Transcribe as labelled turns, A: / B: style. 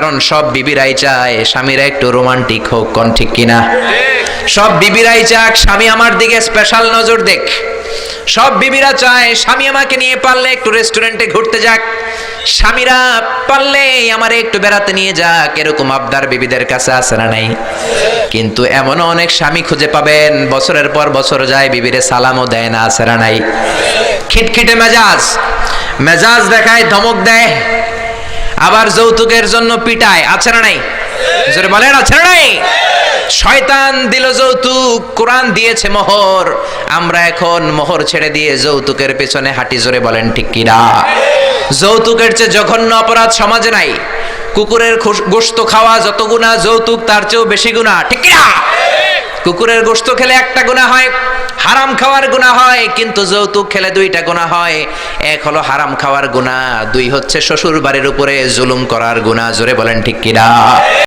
A: কারণ সব বিবিরাই চায় স্বামীরা একটু রোমান্টিক হোক, কোন ঠিক কিনা? সব বিবিরাই চাক স্বামী আমার দিকে স্পেশাল নজর দেখ। সব বিবিরা চায় স্বামী আমাকে নিয়ে পারলে একটু রেস্টুরেন্টে ঘুরতে যাক, স্বামীরা পারলে আমারে একটু বেড়াতে নিয়ে যাক, এরকম আবদার বিবিদের কাছে আছে না নাই? কিন্তু এমনও অনেক স্বামী খুঁজে পাবেন বছরের পর বছর যায় বিবিরে সালামও দেয় না, আছে না নাই? খিটখিটে মেজাজ, মেজাজ দেখায়, ধমক দেয়, আবার যৌতুকের জন্য পিটায়, আছে না নাই? জোরে বলেন, আছে না নাই? শয়তান দিল যৌতুক, কোরআন দিয়েছে মোহর, আমরা এখন মোহর ছেড়ে দিয়ে যৌতুকের পেছনে হাঁটি। জোরে বলেন ঠিক কিনা? যৌতুকের চেয়ে জঘন্য অপরাধ সমাজে নাই। কুকুরের গোশত খাওয়া যত গুনাহ, যৌতুক তার চেয়েও বেশি গুনাহ, ঠিক কিনা? কুকুরের গোশত খেলে একটা গুনাহ হয়, হারাম খাওয়ার গুনাহ হয়, কিন্তু যৌতুক খেলে দুইটা গুনাহ হয়। এক হলো হারাম খাওয়ার গুনাহ, দুই হচ্ছে শ্বশুর বাড়ির উপরে জুলুম করার গুনাহ। জোরে বলেন ঠিক কিনা?